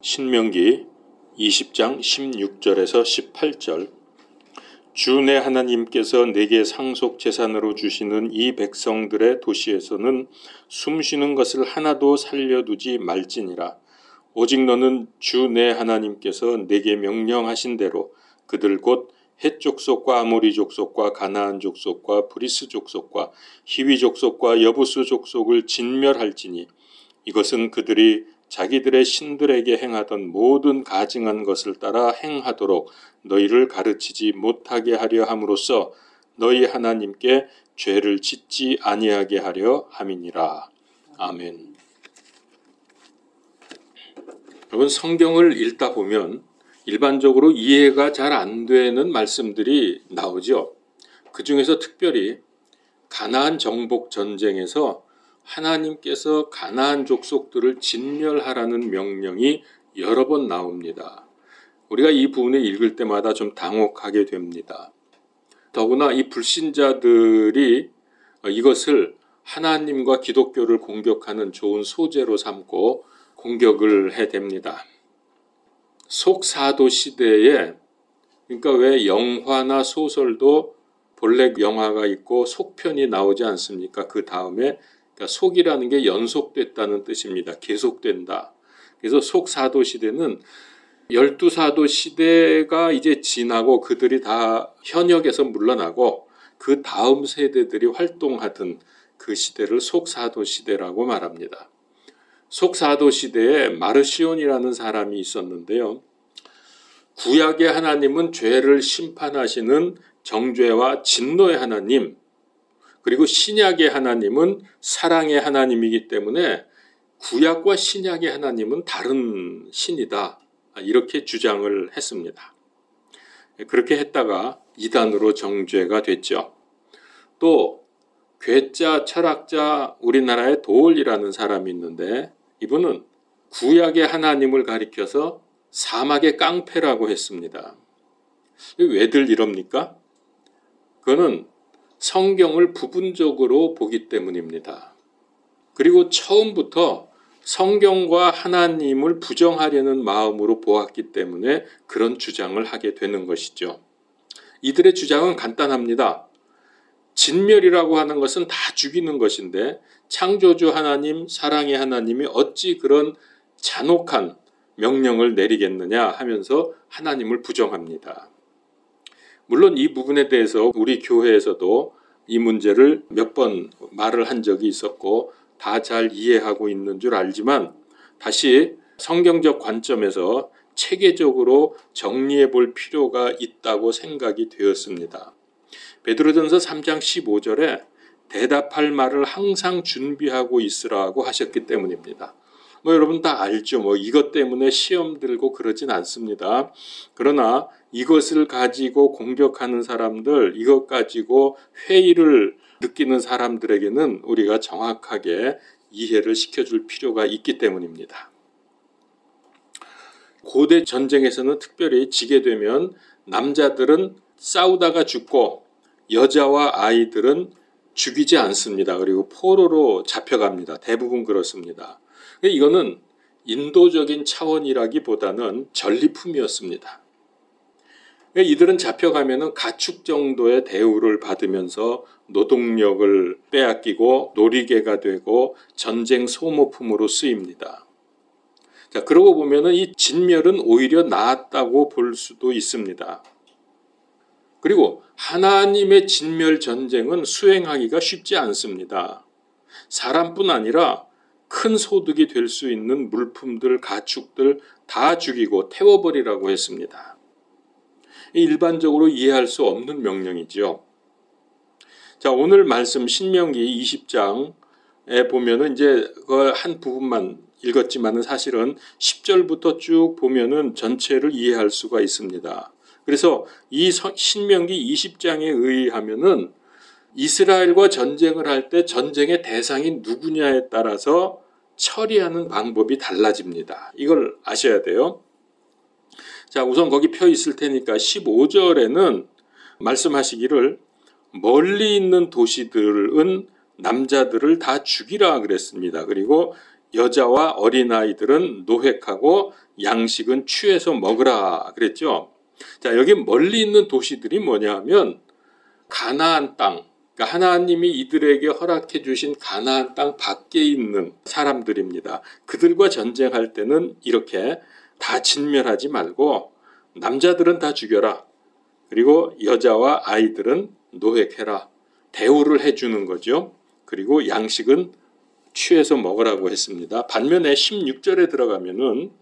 신명기 20장 16절에서 18절. 주 내 하나님께서 내게 상속 재산으로 주시는 이 백성들의 도시에서는 숨쉬는 것을 하나도 살려두지 말지니라. 오직 너는 주 내 하나님께서 내게 명령하신 대로 그들 곧 헷 족속과 아모리 족속과 가나안 족속과 브리스 족속과 히위 족속과 여부스 족속을 진멸할지니 이것은 그들이 자기들의 신들에게 행하던 모든 가증한 것을 따라 행하도록 너희를 가르치지 못하게 하려 함으로써 너희 하나님께 죄를 짓지 아니하게 하려 함이니라. 아멘. 여러분, 성경을 읽다 보면 일반적으로 이해가 잘 안 되는 말씀들이 나오죠. 그 중에서 특별히 가나안 정복 전쟁에서 하나님께서 가나안 족속들을 진멸하라는 명령이 여러 번 나옵니다. 우리가 이 부분을 읽을 때마다 좀 당혹하게 됩니다. 더구나 이 불신자들이 이것을 하나님과 기독교를 공격하는 좋은 소재로 삼고 공격을 해댑니다. 속사도 시대에, 그러니까 왜 영화나 소설도 본래 영화가 있고 속편이 나오지 않습니까? 그 다음에 그러니까 속이라는 게 연속됐다는 뜻입니다. 계속된다. 그래서 속사도 시대는 12사도 시대가 이제 지나고 그들이 다 현역에서 물러나고 그 다음 세대들이 활동하던 그 시대를 속사도 시대라고 말합니다. 속사도 시대에 마르시온이라는 사람이 있었는데요. 구약의 하나님은 죄를 심판하시는 정죄와 진노의 하나님, 그리고 신약의 하나님은 사랑의 하나님이기 때문에 구약과 신약의 하나님은 다른 신이다. 이렇게 주장을 했습니다. 그렇게 했다가 이단으로 정죄가 됐죠. 또 괴짜 철학자 우리나라의 도올이라는 사람이 있는데 이분은 구약의 하나님을 가리켜서 사막의 깡패라고 했습니다. 왜들 이럽니까? 그거는 성경을 부분적으로 보기 때문입니다. 그리고 처음부터 성경과 하나님을 부정하려는 마음으로 보았기 때문에 그런 주장을 하게 되는 것이죠. 이들의 주장은 간단합니다. 진멸이라고 하는 것은 다 죽이는 것인데 창조주 하나님, 사랑의 하나님이 어찌 그런 잔혹한 명령을 내리겠느냐 하면서 하나님을 부정합니다. 물론 이 부분에 대해서 우리 교회에서도 이 문제를 몇 번 말을 한 적이 있었고 다 잘 이해하고 있는 줄 알지만 다시 성경적 관점에서 체계적으로 정리해 볼 필요가 있다고 생각이 되었습니다. 베드로전서 3장 15절에 대답할 말을 항상 준비하고 있으라고 하셨기 때문입니다. 여러분 다 알죠. 이것 때문에 시험 들고 그러진 않습니다. 그러나 이것을 가지고 공격하는 사람들, 이것 가지고 회의를 느끼는 사람들에게는 우리가 정확하게 이해를 시켜줄 필요가 있기 때문입니다. 고대 전쟁에서는 특별히 지게 되면 남자들은 싸우다가 죽고 여자와 아이들은 죽이지 않습니다. 그리고 포로로 잡혀갑니다. 대부분 그렇습니다. 이거는 인도적인 차원이라기보다는 전리품이었습니다. 이들은 잡혀가면 가축 정도의 대우를 받으면서 노동력을 빼앗기고 놀이개가 되고 전쟁 소모품으로 쓰입니다. 자, 그러고 보면 이 진멸은 오히려 나았다고 볼 수도 있습니다. 그리고 하나님의 진멸 전쟁은 수행하기가 쉽지 않습니다. 사람뿐 아니라 큰 소득이 될 수 있는 물품들, 가축들 다 죽이고 태워버리라고 했습니다. 일반적으로 이해할 수 없는 명령이죠. 자, 오늘 말씀 신명기 20장에 보면은 이제 그 한 부분만 읽었지만은 사실은 10절부터 쭉 보면은 전체를 이해할 수가 있습니다. 그래서 이 신명기 20장에 의하면은 이스라엘과 전쟁을 할 때 전쟁의 대상이 누구냐에 따라서 처리하는 방법이 달라집니다. 이걸 아셔야 돼요. 자, 우선 거기 펴 있을 테니까 15절에는 말씀하시기를 멀리 있는 도시들은 남자들을 다 죽이라 그랬습니다. 그리고 여자와 어린아이들은 노획하고 양식은 취해서 먹으라 그랬죠. 자, 여기 멀리 있는 도시들이 뭐냐 하면 가나안 땅, 그러니까 하나님이 이들에게 허락해 주신 가나안 땅 밖에 있는 사람들입니다. 그들과 전쟁할 때는 이렇게 다 진멸하지 말고 남자들은 다 죽여라. 그리고 여자와 아이들은 노획해라. 대우를 해주는 거죠. 그리고 양식은 취해서 먹으라고 했습니다. 반면에 16절에 들어가면은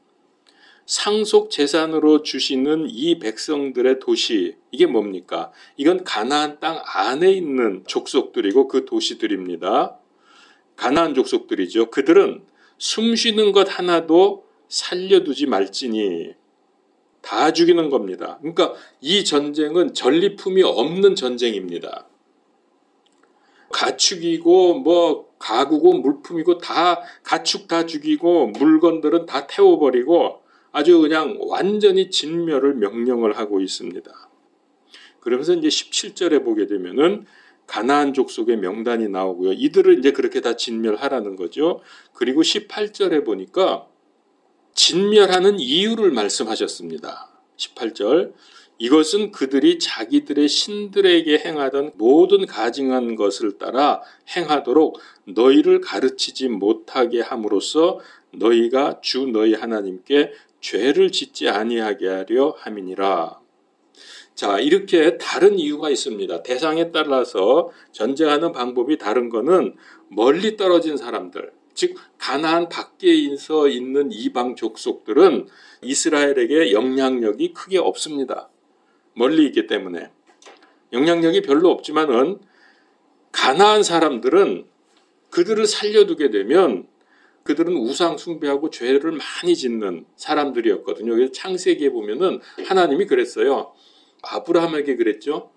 상속 재산으로 주시는 이 백성들의 도시, 이게 뭡니까? 이건 가나안 땅 안에 있는 족속들이고 그 도시들입니다. 가나안 족속들이죠. 그들은 숨쉬는 것 하나도 살려두지 말지니 다 죽이는 겁니다. 그러니까 이 전쟁은 전리품이 없는 전쟁입니다. 가축이고 뭐 가구고 물품이고 다 가축 다 죽이고 물건들은 다 태워버리고 아주 그냥 완전히 진멸을 명령을 하고 있습니다. 그러면서 이제 17절에 보게 되면은 가나안 족속의 명단이 나오고요. 이들을 이제 그렇게 다 진멸하라는 거죠. 그리고 18절에 보니까 진멸하는 이유를 말씀하셨습니다. 18절, 이것은 그들이 자기들의 신들에게 행하던 모든 가증한 것을 따라 행하도록 너희를 가르치지 못하게 함으로써 너희가 주 너희 하나님께 죄를 짓지 아니하게 하려 함이니라. 자, 이렇게 다른 이유가 있습니다. 대상에 따라서 전쟁하는 방법이 다른 거는 멀리 떨어진 사람들, 즉 가나안 밖에서 있는 이방 족속들은 이스라엘에게 영향력이 크게 없습니다. 멀리 있기 때문에 영향력이 별로 없지만은 가나안 사람들은 그들을 살려두게 되면 그들은 우상 숭배하고 죄를 많이 짓는 사람들이었거든요. 그래서 창세기에 보면은 하나님이 그랬어요. 아브라함에게 그랬죠.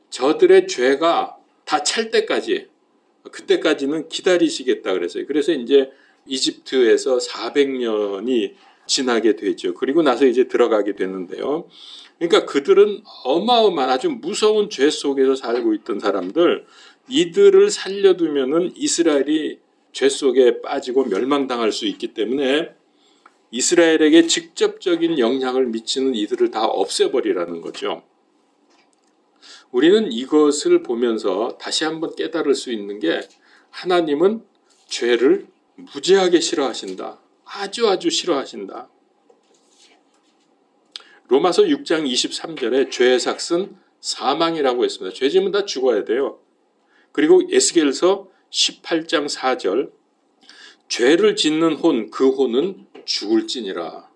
저들의 죄가 다 찰 때까지, 그때까지는 기다리시겠다 그랬어요. 그래서 이제 이집트에서 400년이 지나게 되죠. 그리고 나서 이제 들어가게 되는데요. 그러니까 그들은 어마어마한 아주 무서운 죄 속에서 살고 있던 사람들, 이들을 살려두면은 이스라엘이 죄 속에 빠지고 멸망당할 수 있기 때문에 이스라엘에게 직접적인 영향을 미치는 이들을 다 없애버리라는 거죠. 우리는 이것을 보면서 다시 한번 깨달을 수 있는 게 하나님은 죄를 무지하게 싫어하신다. 아주 싫어하신다. 로마서 6장 23절에 죄의 삭은 사망이라고 했습니다. 죄 지으면 다 죽어야 돼요. 그리고 에스겔서 18장 4절, 죄를 짓는 혼, 그 혼은 죽을지니라.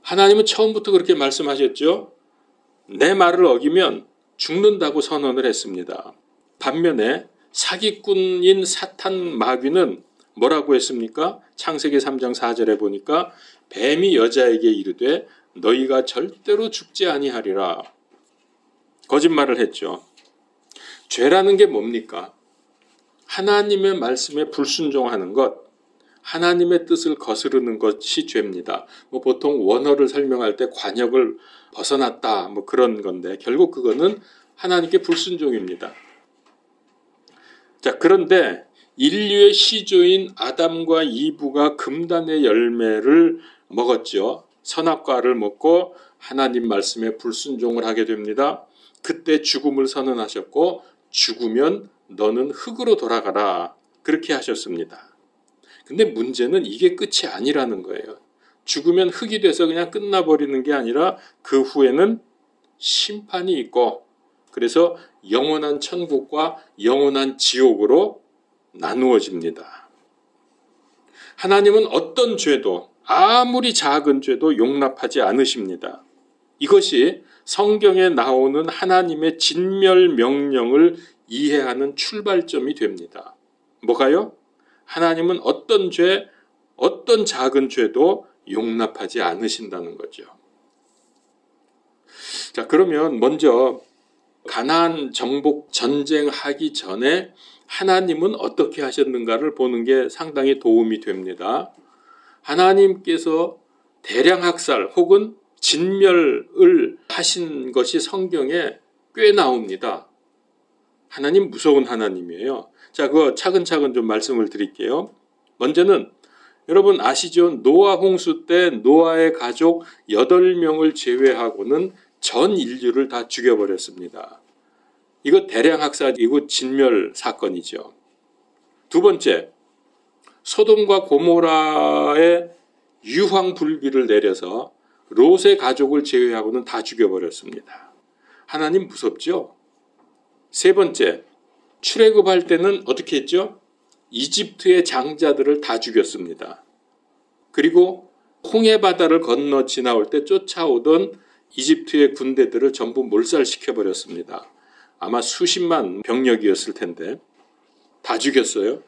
하나님은 처음부터 그렇게 말씀하셨죠. 내 말을 어기면 죽는다고 선언을 했습니다. 반면에 사기꾼인 사탄 마귀는 뭐라고 했습니까? 창세기 3장 4절에 보니까 뱀이 여자에게 이르되 너희가 절대로 죽지 아니하리라. 거짓말을 했죠. 죄라는 게 뭡니까? 하나님의 말씀에 불순종하는 것, 하나님의 뜻을 거스르는 것이 죄입니다. 뭐 보통 원어를 설명할 때 관역을 벗어났다 뭐 그런 건데 결국 그거는 하나님께 불순종입니다. 자, 그런데 인류의 시조인 아담과 이브가 금단의 열매를 먹었죠. 선악과를 먹고 하나님 말씀에 불순종을 하게 됩니다. 그때 죽음을 선언하셨고 죽으면 너는 흙으로 돌아가라 그렇게 하셨습니다. 근데 문제는 이게 끝이 아니라는 거예요. 죽으면 흙이 돼서 그냥 끝나버리는 게 아니라 그 후에는 심판이 있고 그래서 영원한 천국과 영원한 지옥으로 나누어집니다. 하나님은 어떤 죄도 아무리 작은 죄도 용납하지 않으십니다. 이것이 성경에 나오는 하나님의 진멸 명령을 이해하는 출발점이 됩니다. 뭐가요? 하나님은 어떤 죄, 어떤 작은 죄도 용납하지 않으신다는 거죠. 자, 그러면 먼저 가나안 정복 전쟁하기 전에 하나님은 어떻게 하셨는가를 보는 게 상당히 도움이 됩니다. 하나님께서 대량 학살 혹은 진멸을 하신 것이 성경에 꽤 나옵니다. 하나님 무서운 하나님이에요. 자, 그거 차근차근 좀 말씀을 드릴게요. 먼저는 여러분 아시죠? 노아 홍수 때 노아의 가족 8명을 제외하고는 전 인류를 다 죽여버렸습니다. 이거 대량 학살이고 진멸 사건이죠. 두 번째, 소돔과 고모라의 유황불비를 내려서 롯의 가족을 제외하고는 다 죽여버렸습니다. 하나님 무섭죠? 세 번째, 출애굽할 때는 어떻게 했죠? 이집트의 장자들을 다 죽였습니다. 그리고 홍해바다를 건너 지나올 때 쫓아오던 이집트의 군대들을 전부 몰살시켜버렸습니다. 아마 수십만 병력이었을 텐데 다 죽였어요.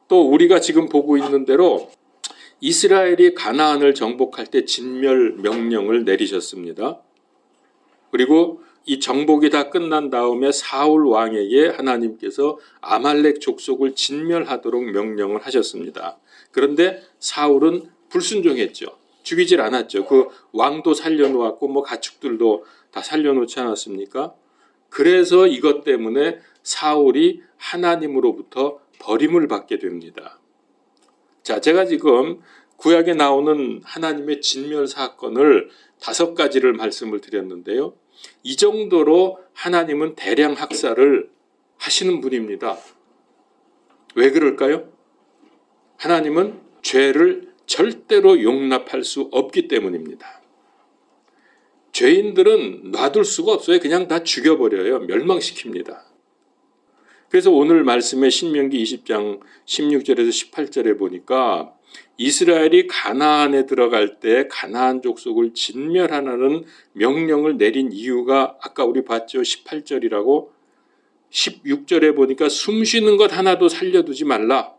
또 우리가 지금 보고 있는 대로 이스라엘이 가나안을 정복할 때 진멸 명령을 내리셨습니다. 그리고 이 정복이 다 끝난 다음에 사울 왕에게 하나님께서 아말렉 족속을 진멸하도록 명령을 하셨습니다. 그런데 사울은 불순종했죠. 죽이질 않았죠. 그 왕도 살려놓았고 뭐 가축들도 다 살려놓지 않았습니까? 그래서 이것 때문에 사울이 하나님으로부터 버림을 받게 됩니다. 자, 제가 지금 구약에 나오는 하나님의 진멸 사건을 5가지를 말씀을 드렸는데요. 이 정도로 하나님은 대량 학살을 하시는 분입니다. 왜 그럴까요? 하나님은 죄를 절대로 용납할 수 없기 때문입니다. 죄인들은 놔둘 수가 없어요. 그냥 다 죽여버려요. 멸망시킵니다. 그래서 오늘 말씀의 신명기 20장 16절에서 18절에 보니까 이스라엘이 가나안에 들어갈 때 가나안 족속을 진멸하라는 명령을 내린 이유가 아까 우리 봤죠. 18절이라고 16절에 보니까 숨쉬는 것 하나도 살려두지 말라.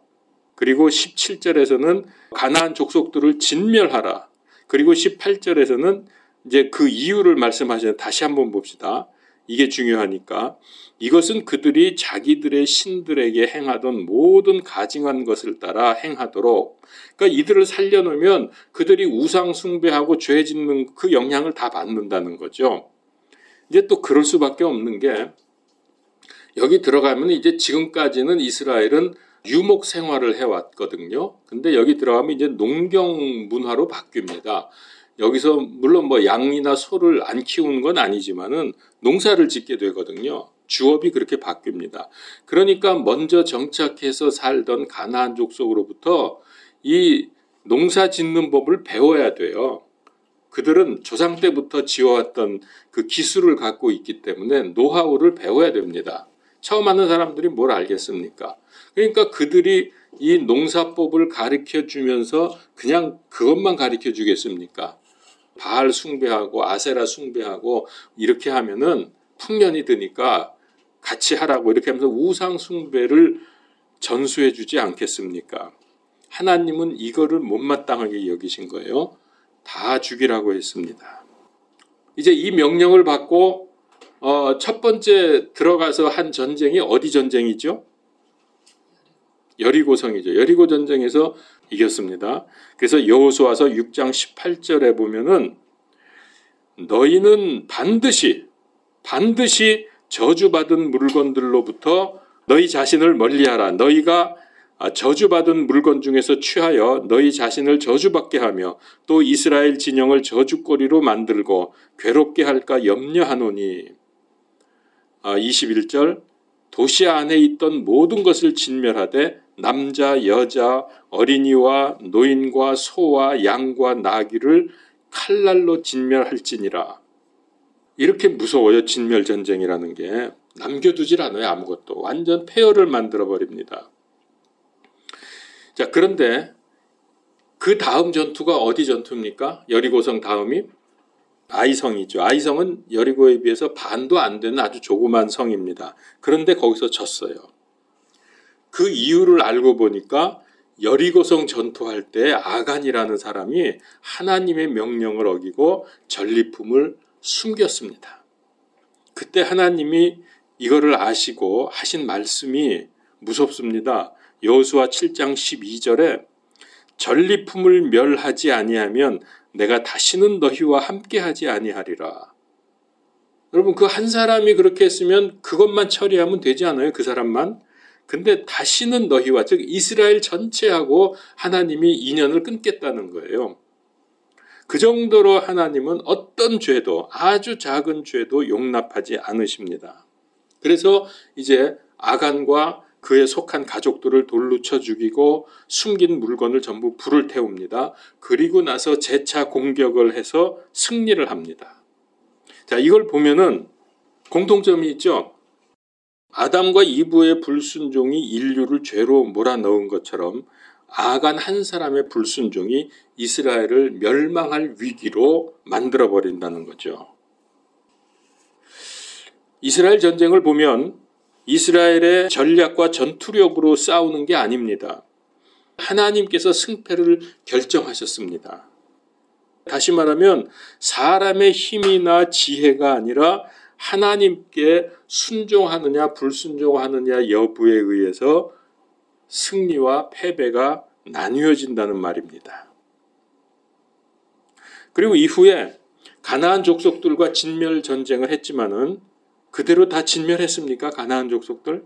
그리고 17절에서는 가나안 족속들을 진멸하라. 그리고 18절에서는 이제 그 이유를 말씀하시는 다시 한번 봅시다. 이게 중요하니까 이것은 그들이 자기들의 신들에게 행하던 모든 가증한 것을 따라 행하도록 그러니까 이들을 살려놓으면 그들이 우상 숭배하고 죄 짓는 그 영향을 다 받는다는 거죠. 이제 또 그럴 수밖에 없는 게 여기 들어가면 이제 지금까지는 이스라엘은 유목 생활을 해왔거든요. 근데 여기 들어가면 이제 농경 문화로 바뀝니다. 여기서 물론 뭐 양이나 소를 안 키우는 건 아니지만은 농사를 짓게 되거든요. 주업이 그렇게 바뀝니다. 그러니까 먼저 정착해서 살던 가나안 족속으로부터 이 농사 짓는 법을 배워야 돼요. 그들은 조상 때부터 지어왔던 그 기술을 갖고 있기 때문에 노하우를 배워야 됩니다. 처음 하는 사람들이 뭘 알겠습니까? 그러니까 그들이 이 농사법을 가르쳐 주면서 그냥 그것만 가르쳐 주겠습니까? 바알 숭배하고 아세라 숭배하고 이렇게 하면은 풍년이 드니까 같이 하라고 이렇게 하면서 우상 숭배를 전수해 주지 않겠습니까? 하나님은 이거를 못마땅하게 여기신 거예요. 다 죽이라고 했습니다. 이제 이 명령을 받고 첫 번째 들어가서 한 전쟁이 어디 전쟁이죠? 여리고성이죠. 여리고 전쟁에서 이겼습니다. 그래서 여호수아서 6장 18절에 보면은 너희는 반드시 저주받은 물건들로부터 너희 자신을 멀리하라. 너희가 저주받은 물건 중에서 취하여 너희 자신을 저주받게 하며 또 이스라엘 진영을 저주거리로 만들고 괴롭게 할까 염려하노니. 21절 도시 안에 있던 모든 것을 진멸하되 남자, 여자, 어린이와 노인과 소와 양과 나귀를 칼날로 진멸할지니라. 이렇게 무서워요. 진멸전쟁이라는 게. 남겨두질 않아요. 아무것도. 완전 폐허를 만들어버립니다. 자, 그런데 그 다음 전투가 어디 전투입니까? 여리고성 다음이 아이성이죠. 아이성은 여리고에 비해서 반도 안 되는 아주 조그만 성입니다. 그런데 거기서 졌어요. 그 이유를 알고 보니까 여리고성 전투할 때 아간이라는 사람이 하나님의 명령을 어기고 전리품을 숨겼습니다. 그때 하나님이 이거를 아시고 하신 말씀이 무섭습니다. 여호수아 7장 12절에 전리품을 멸하지 아니하면 내가 다시는 너희와 함께하지 아니하리라. 여러분 그 한 사람이 그렇게 했으면 그것만 처리하면 되지 않아요? 그 사람만? 근데 다시는 너희와, 즉 이스라엘 전체하고 하나님이 인연을 끊겠다는 거예요. 그 정도로 하나님은 어떤 죄도, 아주 작은 죄도 용납하지 않으십니다. 그래서 이제 아간과 그에 속한 가족들을 돌로 쳐 죽이고 숨긴 물건을 전부 불을 태웁니다. 그리고 나서 재차 공격을 해서 승리를 합니다. 자, 이걸 보면은 공통점이 있죠. 아담과 이브의 불순종이 인류를 죄로 몰아넣은 것처럼 아간 한 사람의 불순종이 이스라엘을 멸망할 위기로 만들어버린다는 거죠. 이스라엘 전쟁을 보면 이스라엘의 전략과 전투력으로 싸우는 게 아닙니다. 하나님께서 승패를 결정하셨습니다. 다시 말하면 사람의 힘이나 지혜가 아니라 하나님께 순종하느냐 불순종하느냐 여부에 의해서 승리와 패배가 나뉘어진다는 말입니다. 그리고 이후에 가나안 족속들과 진멸 전쟁을 했지만은 그대로 다 진멸했습니까? 가나안 족속들?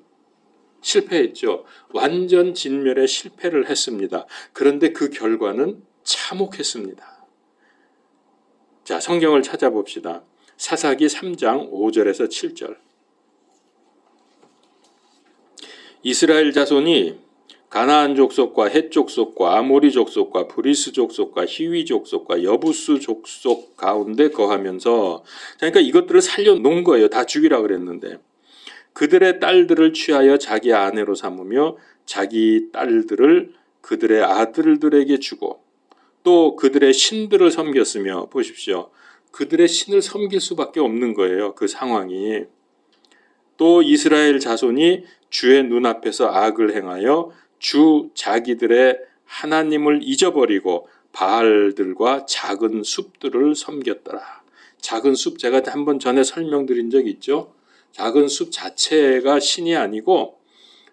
실패했죠. 완전 진멸에 실패를 했습니다. 그런데 그 결과는 참혹했습니다. 자, 성경을 찾아봅시다. 사사기 3장 5절에서 7절. 이스라엘 자손이 가나안 족속과 헷 족속과 아모리 족속과 브리스 족속과 히위 족속과 여부스 족속 가운데 거하면서, 그러니까 이것들을 살려놓은 거예요. 다 죽이라 그랬는데 그들의 딸들을 취하여 자기 아내로 삼으며 자기 딸들을 그들의 아들들에게 주고 또 그들의 신들을 섬겼으며, 보십시오. 그들의 신을 섬길 수밖에 없는 거예요. 그 상황이. 또 이스라엘 자손이 주의 눈앞에서 악을 행하여 주 자기들의 하나님을 잊어버리고 바알들과 작은 숲들을 섬겼더라. 작은 숲, 제가 한번 전에 설명드린 적 있죠. 작은 숲 자체가 신이 아니고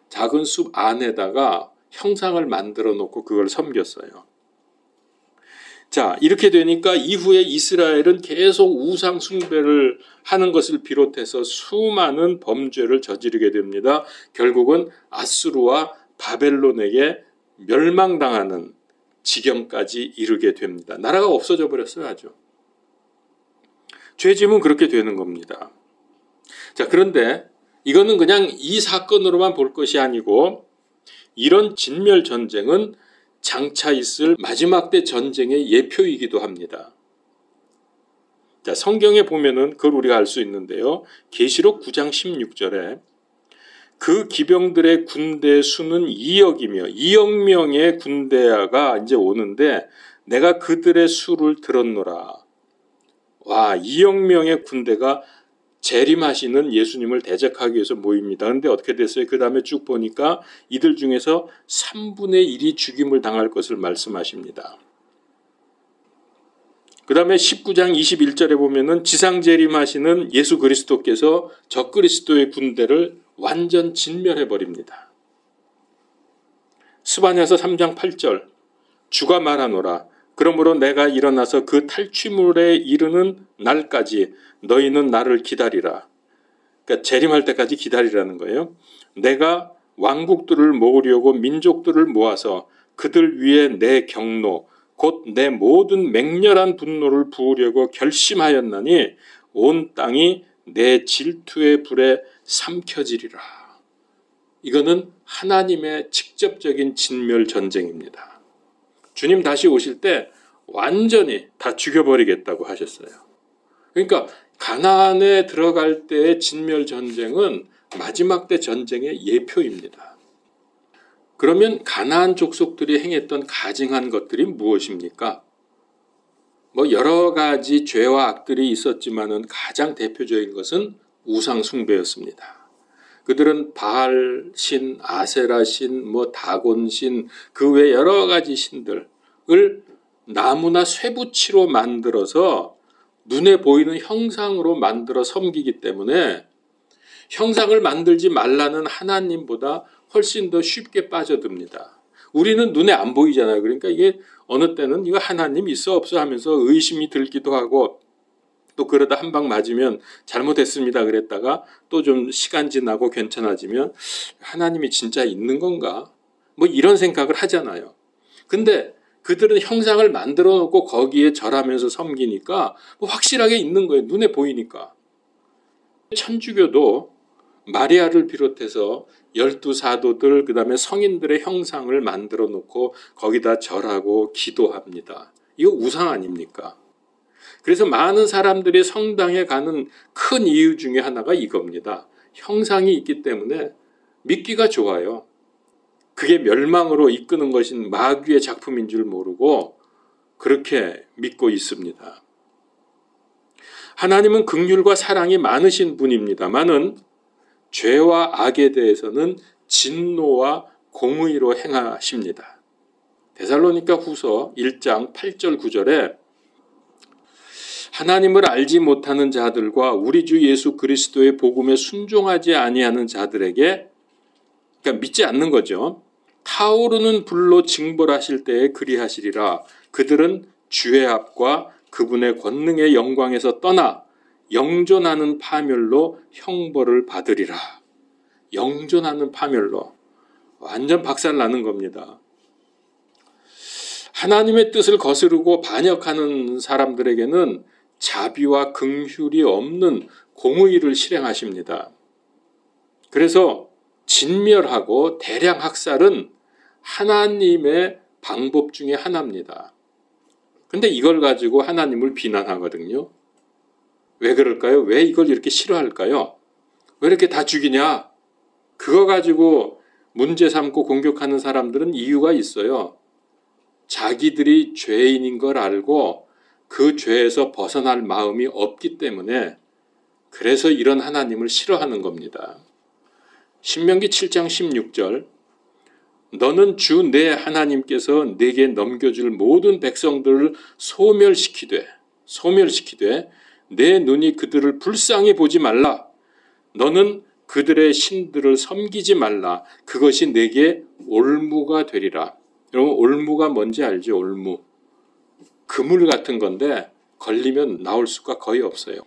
작은 숲 안에다가 형상을 만들어 놓고 그걸 섬겼어요. 자, 이렇게 되니까 이후에 이스라엘은 계속 우상 숭배를 하는 것을 비롯해서 수많은 범죄를 저지르게 됩니다. 결국은 아수르와 바벨론에게 멸망당하는 지경까지 이르게 됩니다. 나라가 없어져 버렸어요, 아주. 죄짐은 그렇게 되는 겁니다. 자, 그런데 이거는 그냥 이 사건으로만 볼 것이 아니고 이런 진멸 전쟁은 장차 있을 마지막 때 전쟁의 예표이기도 합니다. 자, 성경에 보면은 그걸 우리가 알 수 있는데요. 계시록 9장 16절에 그 기병들의 군대 수는 2억이며 2억 명의 군대가 이제 오는데 내가 그들의 수를 들었노라. 와, 2억 명의 군대가 재림하시는 예수님을 대적하기 위해서 모입니다. 그런데 어떻게 됐어요? 그 다음에 쭉 보니까 이들 중에서 3분의 1이 죽임을 당할 것을 말씀하십니다. 그 다음에 19장 21절에 보면은 지상 재림하시는 예수 그리스도께서 적그리스도의 군대를 완전 진멸해버립니다. 스바냐서 3장 8절 주가 말하노라. 그러므로 내가 일어나서 그 탈취물에 이르는 날까지 너희는 나를 기다리라. 그러니까 재림할 때까지 기다리라는 거예요. 내가 왕국들을 모으려고 민족들을 모아서 그들 위에 내 경노 곧 내 모든 맹렬한 분노를 부으려고 결심하였나니 온 땅이 내 질투의 불에 삼켜지리라. 이거는 하나님의 직접적인 진멸 전쟁입니다. 주님 다시 오실 때 완전히 다 죽여버리겠다고 하셨어요. 그러니까 가나안에 들어갈 때의 진멸 전쟁은 마지막 때 전쟁의 예표입니다. 그러면 가나안 족속들이 행했던 가증한 것들이 무엇입니까? 여러 가지 죄와 악들이 있었지만은 가장 대표적인 것은 우상 숭배였습니다. 그들은 바알 신, 아세라 신, 다곤 신, 그 외 여러 가지 신들을 나무나 쇠붙이로 만들어서 눈에 보이는 형상으로 만들어 섬기기 때문에 형상을 만들지 말라는 하나님보다 훨씬 더 쉽게 빠져듭니다. 우리는 눈에 안 보이잖아요. 그러니까 이게 어느 때는 이거 하나님 있어 없어 하면서 의심이 들기도 하고 또 그러다 한 방 맞으면 잘못했습니다 그랬다가 또 좀 시간 지나고 괜찮아지면 하나님이 진짜 있는 건가? 뭐 이런 생각을 하잖아요. 근데 그들은 형상을 만들어 놓고 거기에 절하면서 섬기니까 뭐 확실하게 있는 거예요. 눈에 보이니까. 천주교도 마리아를 비롯해서 12사도들 그다음에 성인들의 형상을 만들어 놓고 거기다 절하고 기도합니다. 이거 우상 아닙니까? 그래서 많은 사람들이 성당에 가는 큰 이유 중에 하나가 이겁니다. 형상이 있기 때문에 믿기가 좋아요. 그게 멸망으로 이끄는 것인 마귀의 작품인 줄 모르고 그렇게 믿고 있습니다. 하나님은 긍휼과 사랑이 많으신 분입니다만은 죄와 악에 대해서는 진노와 공의로 행하십니다. 데살로니가 후서 1장 8절 9절에 하나님을 알지 못하는 자들과 우리 주 예수 그리스도의 복음에 순종하지 아니하는 자들에게, 그러니까 믿지 않는 거죠. 타오르는 불로 징벌하실 때에 그리하시리라. 그들은 주의 앞과 그분의 권능의 영광에서 떠나 영존하는 파멸로 형벌을 받으리라. 영존하는 파멸로. 완전 박살나는 겁니다. 하나님의 뜻을 거스르고 반역하는 사람들에게는 자비와 긍휼이 없는 공의를 실행하십니다. 그래서 진멸하고 대량 학살은 하나님의 방법 중에 하나입니다. 근데 이걸 가지고 하나님을 비난하거든요. 왜 그럴까요? 왜 이걸 이렇게 싫어할까요? 왜 이렇게 다 죽이냐? 그거 가지고 문제 삼고 공격하는 사람들은 이유가 있어요. 자기들이 죄인인 걸 알고 그 죄에서 벗어날 마음이 없기 때문에 그래서 이런 하나님을 싫어하는 겁니다. 신명기 7장 16절 너는 주 내 하나님께서 내게 넘겨줄 모든 백성들을 소멸시키되 내 눈이 그들을 불쌍히 보지 말라. 너는 그들의 신들을 섬기지 말라. 그것이 내게 올무가 되리라. 여러분 올무가 뭔지 알죠? 올무. 그물 같은 건데 걸리면 나올 수가 거의 없어요.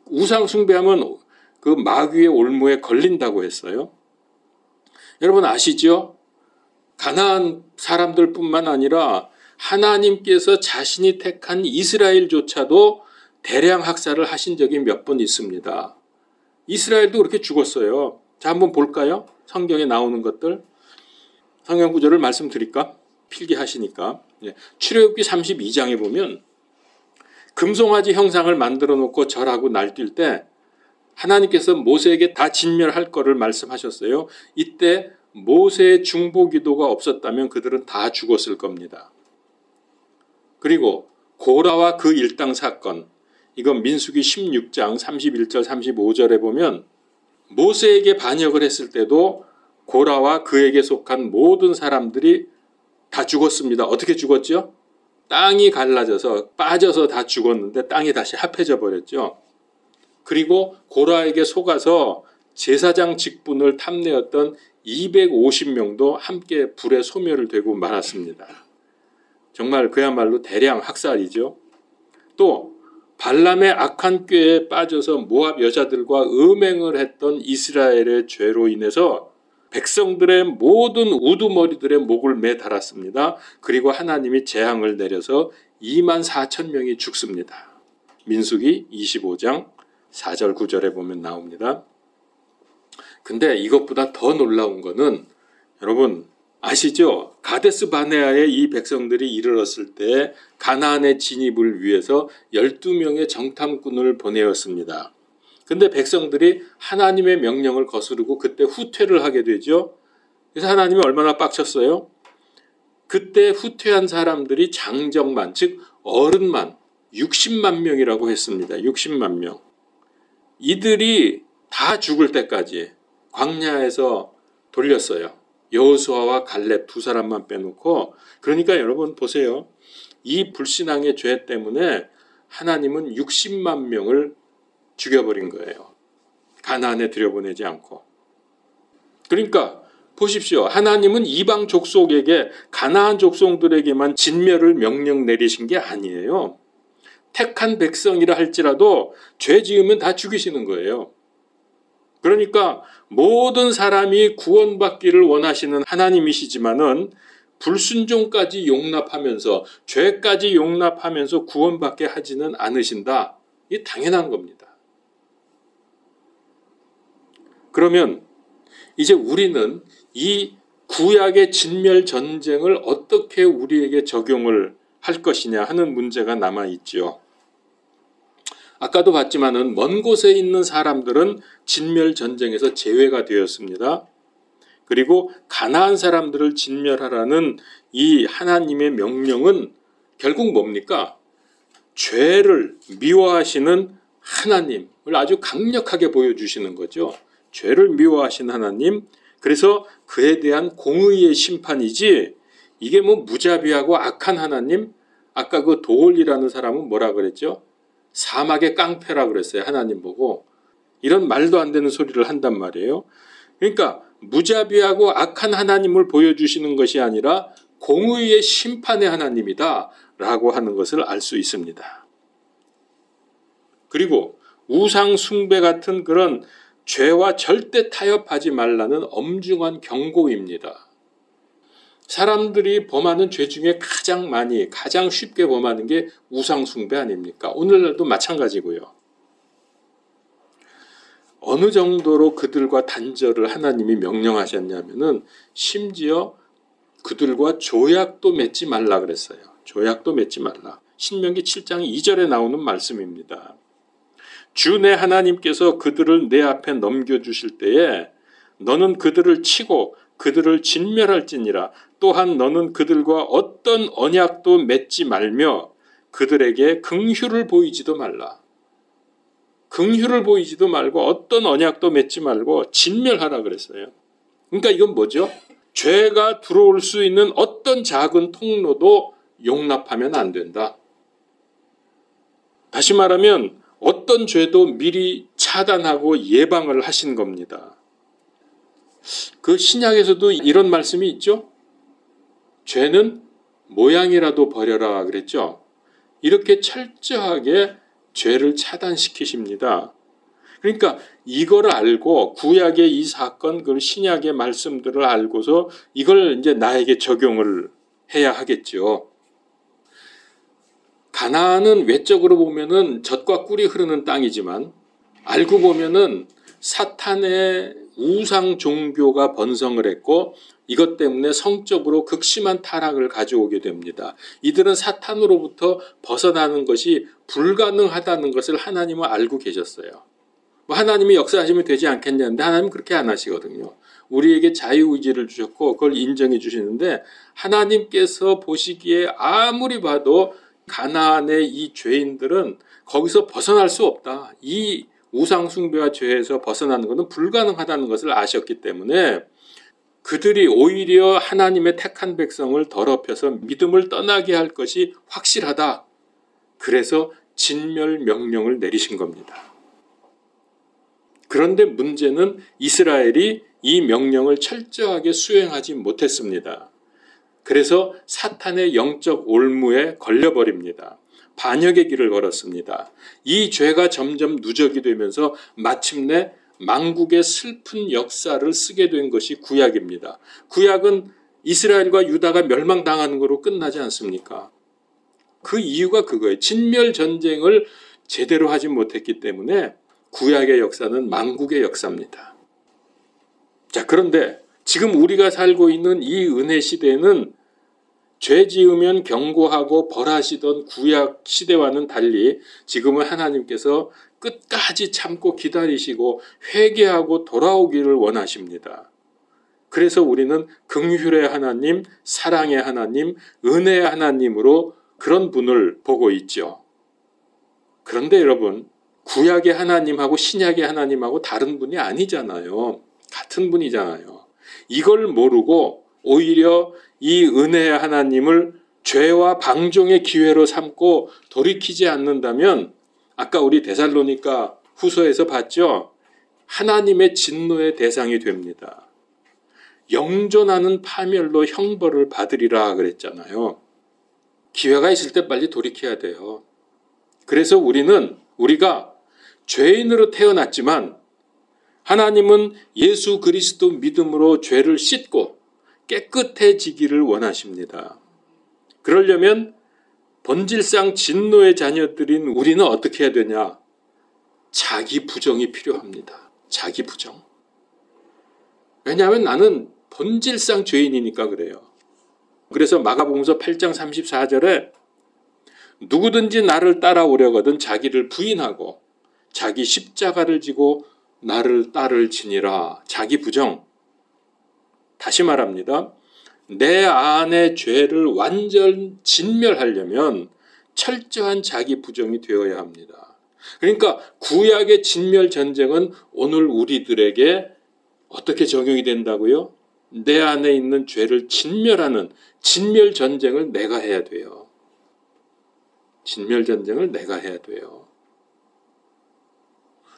우상 숭배하면 그 마귀의 올무에 걸린다고 했어요. 여러분 아시죠? 가나안 사람들뿐만 아니라 하나님께서 자신이 택한 이스라엘조차도 대량 학살을 하신 적이 몇 번 있습니다. 이스라엘도 그렇게 죽었어요. 자, 한번 볼까요? 성경에 나오는 것들. 성경 구절을 말씀드릴까? 필기하시니까. 출애굽기 32장에 보면 금송아지 형상을 만들어 놓고 절하고 날뛸 때 하나님께서 모세에게 다 진멸할 거를 말씀하셨어요. 이때 모세의 중보기도가 없었다면 그들은 다 죽었을 겁니다. 그리고 고라와 그 일당 사건, 이건 민수기 16장 31절 35절에 보면 모세에게 반역을 했을 때도 고라와 그에게 속한 모든 사람들이 다 죽었습니다. 어떻게 죽었죠? 땅이 갈라져서 빠져서 다 죽었는데 땅이 다시 합해져 버렸죠. 그리고 고라에게 속아서 제사장 직분을 탐내었던 250명도 함께 불에 소멸을 되고 말았습니다. 정말 그야말로 대량 학살이죠. 또 발람의 악한 꾀에 빠져서 모압 여자들과 음행을 했던 이스라엘의 죄로 인해서 백성들의 모든 우두머리들의 목을 매달았습니다. 그리고 하나님이 재앙을 내려서 2만 4천 명이 죽습니다. 민수기 25장 4절 9절에 보면 나옵니다. 근데 이것보다 더 놀라운 거는 여러분 아시죠? 가데스 바네아에 이 백성들이 이르렀을 때 가나안의 진입을 위해서 12명의 정탐꾼을 보내었습니다. 근데 백성들이 하나님의 명령을 거스르고 그때 후퇴를 하게 되죠. 그래서 하나님이 얼마나 빡쳤어요? 그때 후퇴한 사람들이 장정만, 즉 어른만 60만 명이라고 했습니다. 60만 명. 이들이 다 죽을 때까지 광야에서 돌렸어요. 여호수아와 갈렙 두 사람만 빼놓고. 그러니까 여러분 보세요. 이 불신앙의 죄 때문에 하나님은 60만 명을 죽여버린 거예요. 가나안에 들여보내지 않고. 그러니까 보십시오. 하나님은 이방 족속에게 가나안 족속들에게만 진멸을 명령 내리신 게 아니에요. 택한 백성이라 할지라도 죄 지으면 다 죽이시는 거예요. 그러니까 모든 사람이 구원받기를 원하시는 하나님이시지만은 불순종까지 용납하면서 죄까지 용납하면서 구원받게 하지는 않으신다. 이게 당연한 겁니다. 그러면 이제 우리는 이 구약의 진멸 전쟁을 어떻게 우리에게 적용을 할 것이냐 하는 문제가 남아있죠. 아까도 봤지만은 먼 곳에 있는 사람들은 진멸 전쟁에서 제외가 되었습니다. 그리고 가나안 사람들을 진멸하라는 이 하나님의 명령은 결국 뭡니까? 죄를 미워하시는 하나님을 아주 강력하게 보여주시는 거죠. 죄를 미워하신 하나님, 그래서 그에 대한 공의의 심판이지 이게 뭐 무자비하고 악한 하나님, 아까 그 도올이라는 사람은 뭐라 그랬죠? 사막의 깡패라 그랬어요. 하나님 보고. 이런 말도 안 되는 소리를 한단 말이에요. 그러니까 무자비하고 악한 하나님을 보여주시는 것이 아니라 공의의 심판의 하나님이다 라고 하는 것을 알 수 있습니다. 그리고 우상 숭배 같은 그런 죄와 절대 타협하지 말라는 엄중한 경고입니다. 사람들이 범하는 죄 중에 가장 쉽게 범하는 게 우상 숭배 아닙니까? 오늘날도 마찬가지고요. 어느 정도로 그들과 단절을 하나님이 명령하셨냐면은 심지어 그들과 조약도 맺지 말라 그랬어요. 조약도 맺지 말라. 신명기 7장 2절에 나오는 말씀입니다. 주 내 하나님께서 그들을 내 앞에 넘겨주실 때에 너는 그들을 치고 그들을 진멸할지니라. 또한 너는 그들과 어떤 언약도 맺지 말며 그들에게 긍휼을 보이지도 말라. 긍휼을 보이지도 말고 어떤 언약도 맺지 말고 진멸하라 그랬어요. 그러니까 이건 뭐죠? 죄가 들어올 수 있는 어떤 작은 통로도 용납하면 안 된다. 다시 말하면 어떤 죄도 미리 차단하고 예방을 하신 겁니다. 그 신약에서도 이런 말씀이 있죠. 죄는 모양이라도 버려라 그랬죠. 이렇게 철저하게 죄를 차단시키십니다. 그러니까 이걸 알고 구약의 이 사건, 그 신약의 말씀들을 알고서 이걸 이제 나에게 적용을 해야 하겠죠. 가나안은 외적으로 보면은 젖과 꿀이 흐르는 땅이지만 알고 보면은 사탄의 우상 종교가 번성을 했고 이것 때문에 성적으로 극심한 타락을 가져오게 됩니다. 이들은 사탄으로부터 벗어나는 것이 불가능하다는 것을 하나님은 알고 계셨어요. 하나님이 역사하시면 되지 않겠냐는데 하나님은 그렇게 안 하시거든요. 우리에게 자유의지를 주셨고 그걸 인정해 주시는데 하나님께서 보시기에 아무리 봐도 가나안의 이 죄인들은 거기서 벗어날 수 없다. 이 우상숭배와 죄에서 벗어나는 것은 불가능하다는 것을 아셨기 때문에 그들이 오히려 하나님의 택한 백성을 더럽혀서 믿음을 떠나게 할 것이 확실하다. 그래서 진멸 명령을 내리신 겁니다. 그런데 문제는 이스라엘이 이 명령을 철저하게 수행하지 못했습니다. 그래서 사탄의 영적 올무에 걸려버립니다. 반역의 길을 걸었습니다. 이 죄가 점점 누적이 되면서 마침내 만국의 슬픈 역사를 쓰게 된 것이 구약입니다. 구약은 이스라엘과 유다가 멸망당하는 것으로 끝나지 않습니까? 그 이유가 그거예요. 진멸 전쟁을 제대로 하지 못했기 때문에 구약의 역사는 만국의 역사입니다. 자, 그런데 지금 우리가 살고 있는 이 은혜 시대는 죄 지으면 경고하고 벌하시던 구약 시대와는 달리 지금은 하나님께서 끝까지 참고 기다리시고 회개하고 돌아오기를 원하십니다. 그래서 우리는 긍휼의 하나님, 사랑의 하나님, 은혜의 하나님으로 그런 분을 보고 있죠. 그런데 여러분, 구약의 하나님하고 신약의 하나님하고 다른 분이 아니잖아요. 같은 분이잖아요. 이걸 모르고 오히려 이 은혜의 하나님을 죄와 방종의 기회로 삼고 돌이키지 않는다면 아까 우리 데살로니가 후서에서 봤죠. 하나님의 진노의 대상이 됩니다. 영존하는 파멸로 형벌을 받으리라 그랬잖아요. 기회가 있을 때 빨리 돌이켜야 돼요. 그래서 우리가 죄인으로 태어났지만 하나님은 예수 그리스도 믿음으로 죄를 씻고 깨끗해지기를 원하십니다. 그러려면 본질상 진노의 자녀들인 우리는 어떻게 해야 되냐? 자기 부정이 필요합니다. 자기 부정. 왜냐하면 나는 본질상 죄인이니까 그래요. 그래서 마가복음서 8장 34절에 누구든지 나를 따라오려거든 자기를 부인하고 자기 십자가를 지고 나를 따를지니라. 자기 부정. 다시 말합니다. 내 안의 죄를 완전 진멸하려면 철저한 자기 부정이 되어야 합니다. 그러니까 구약의 진멸 전쟁은 오늘 우리들에게 어떻게 적용이 된다고요? 내 안에 있는 죄를 진멸하는 진멸 전쟁을 내가 해야 돼요. 진멸 전쟁을 내가 해야 돼요.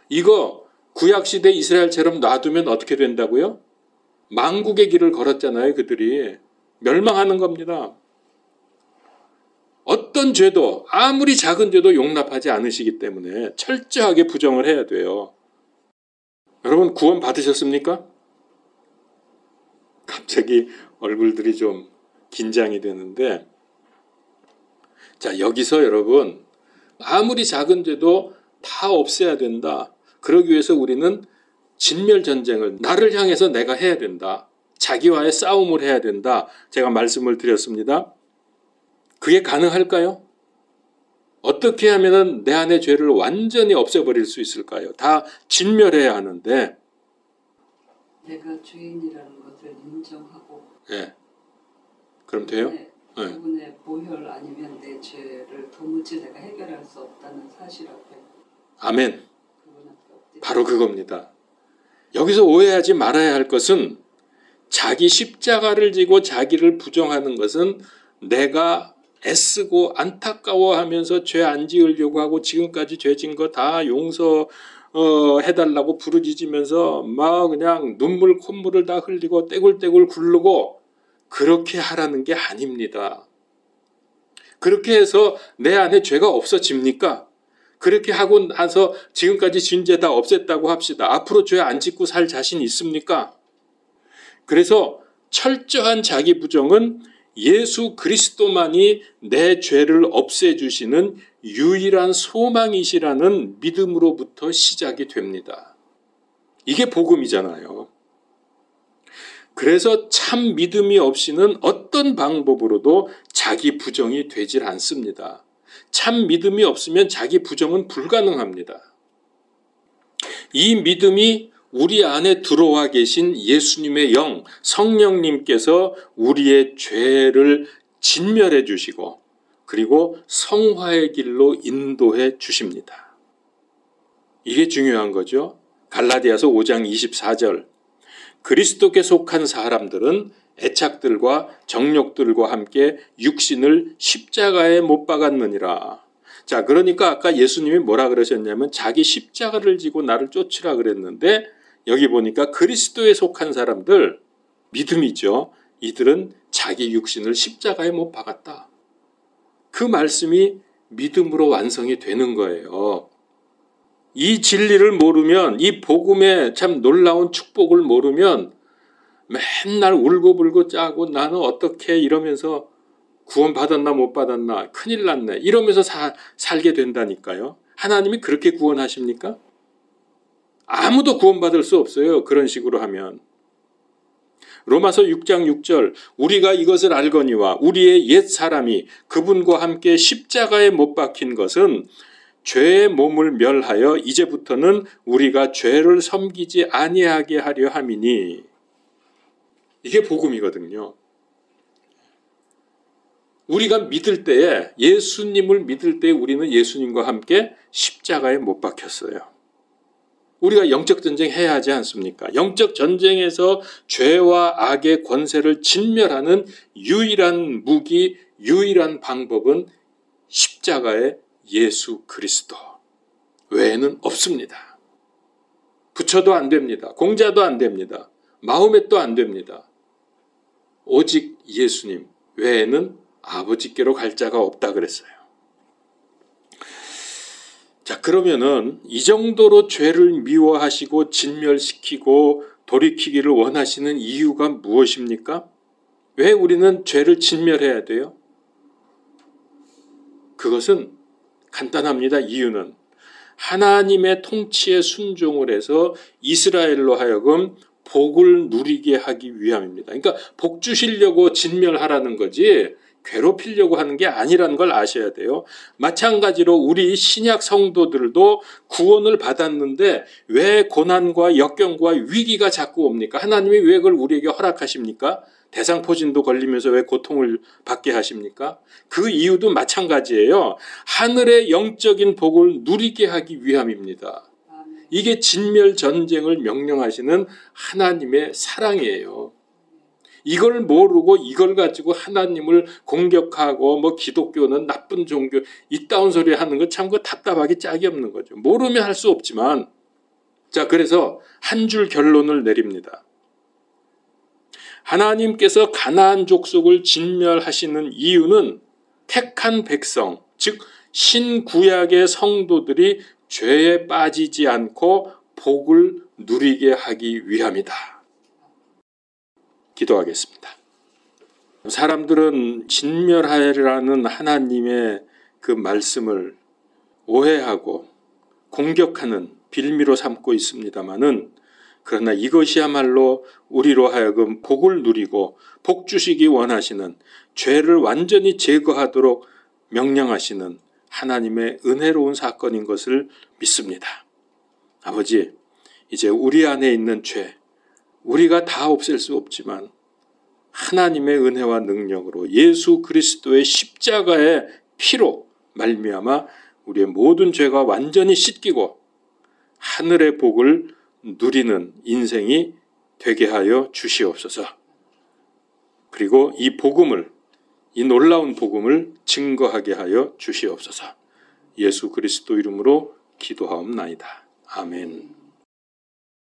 이거 구약시대 이스라엘처럼 놔두면 어떻게 된다고요? 망국의 길을 걸었잖아요. 그들이 멸망하는 겁니다. 어떤 죄도 아무리 작은 죄도 용납하지 않으시기 때문에 철저하게 부정을 해야 돼요. 여러분 구원 받으셨습니까? 갑자기 얼굴들이 좀 긴장이 되는데, 자, 여기서 여러분 아무리 작은 죄도 다 없애야 된다. 그러기 위해서 우리는 진멸 전쟁을 나를 향해서 내가 해야 된다. 자기와의 싸움을 해야 된다. 제가 말씀을 드렸습니다. 그게 가능할까요? 어떻게 하면 내 안의 죄를 완전히 없애버릴 수 있을까요? 다 진멸해야 하는데, 내가 죄인이라는 것을 인정하고, 네. 그럼 돼요? 그분의 보혈 아니면 내 죄를 도무지 내가 해결할 수 없다는 사실 앞에. 아멘. 바로 그겁니다. 여기서 오해하지 말아야 할 것은 자기 십자가를 지고 자기를 부정하는 것은 내가 애쓰고 안타까워하면서 죄 안 지으려고 하고 지금까지 죄 진 거 다 용서해달라고 부르짖으면서 막 그냥 눈물 콧물을 다 흘리고 떼굴떼굴 굴르고 그렇게 하라는 게 아닙니다. 그렇게 해서 내 안에 죄가 없어집니까? 그렇게 하고 나서 지금까지 진 죄 다 없앴다고 합시다. 앞으로 죄 안 짓고 살 자신 있습니까? 그래서 철저한 자기 부정은 예수 그리스도만이 내 죄를 없애주시는 유일한 소망이시라는 믿음으로부터 시작이 됩니다. 이게 복음이잖아요. 그래서 참 믿음이 없이는 어떤 방법으로도 자기 부정이 되질 않습니다. 참 믿음이 없으면 자기 부정은 불가능합니다. 이 믿음이 우리 안에 들어와 계신 예수님의 영, 성령님께서 우리의 죄를 진멸해 주시고 그리고 성화의 길로 인도해 주십니다. 이게 중요한 거죠. 갈라디아서 5장 24절. 그리스도께 속한 사람들은 애착들과 정욕들과 함께 육신을 십자가에 못 박았느니라. 자, 그러니까 아까 예수님이 뭐라 그러셨냐면 자기 십자가를 지고 나를 쫓으라 그랬는데 여기 보니까 그리스도에 속한 사람들, 믿음이죠. 이들은 자기 육신을 십자가에 못 박았다. 그 말씀이 믿음으로 완성이 되는 거예요. 이 진리를 모르면, 이 복음의 참 놀라운 축복을 모르면 맨날 울고불고 짜고 나는 어떻게 이러면서 구원 받았나 못 받았나 큰일 났네 이러면서 살게 된다니까요. 하나님이 그렇게 구원하십니까? 아무도 구원받을 수 없어요. 그런 식으로 하면. 로마서 6장 6절 우리가 이것을 알거니와 우리의 옛 사람이 그분과 함께 십자가에 못 박힌 것은 죄의 몸을 멸하여 이제부터는 우리가 죄를 섬기지 아니하게 하려 함이니. 이게 복음이거든요. 우리가 믿을 때에, 예수님을 믿을 때에 우리는 예수님과 함께 십자가에 못 박혔어요. 우리가 영적 전쟁 해야 하지 않습니까? 영적 전쟁에서 죄와 악의 권세를 진멸하는 유일한 무기, 유일한 방법은 십자가의 예수 그리스도 외에는 없습니다. 부처도 안 됩니다. 공자도 안 됩니다. 마호멧도 안 됩니다. 오직 예수님 외에는 아버지께로 갈 자가 없다 그랬어요. 자, 그러면은 이 정도로 죄를 미워하시고 진멸시키고 돌이키기를 원하시는 이유가 무엇입니까? 왜 우리는 죄를 진멸해야 돼요? 그것은 간단합니다. 이유는 하나님의 통치에 순종을 해서 이스라엘로 하여금 복을 누리게 하기 위함입니다. 그러니까 복 주시려고 진멸하라는 거지 괴롭히려고 하는 게 아니라는 걸 아셔야 돼요. 마찬가지로 우리 신약 성도들도 구원을 받았는데 왜 고난과 역경과 위기가 자꾸 옵니까? 하나님이 왜 그걸 우리에게 허락하십니까? 대상포진도 걸리면서 왜 고통을 받게 하십니까? 그 이유도 마찬가지예요. 하늘의 영적인 복을 누리게 하기 위함입니다. 이게 진멸 전쟁을 명령하시는 하나님의 사랑이에요. 이걸 모르고 이걸 가지고 하나님을 공격하고 뭐 기독교는 나쁜 종교 이따운 소리 하는 거 참 그 답답하기 짝이 없는 거죠. 모르면 할 수 없지만 자, 그래서 한 줄 결론을 내립니다. 하나님께서 가나안 족속을 진멸하시는 이유는 택한 백성, 즉 신구약의 성도들이 죄에 빠지지 않고 복을 누리게 하기 위함이다. 기도하겠습니다. 사람들은 진멸하라는 하나님의 그 말씀을 오해하고 공격하는 빌미로 삼고 있습니다마는 그러나 이것이야말로 우리로 하여금 복을 누리고 복 주시기 원하시는 죄를 완전히 제거하도록 명령하시는 하나님의 은혜로운 사건인 것을 믿습니다. 아버지, 이제 우리 안에 있는 죄, 우리가 다 없앨 수 없지만 하나님의 은혜와 능력으로 예수 그리스도의 십자가의 피로 말미암아 우리의 모든 죄가 완전히 씻기고 하늘의 복을 누리는 인생이 되게 하여 주시옵소서. 그리고 이 복음을, 이 놀라운 복음을 증거하게 하여 주시옵소서. 예수 그리스도 이름으로 기도하옵나이다. 아멘.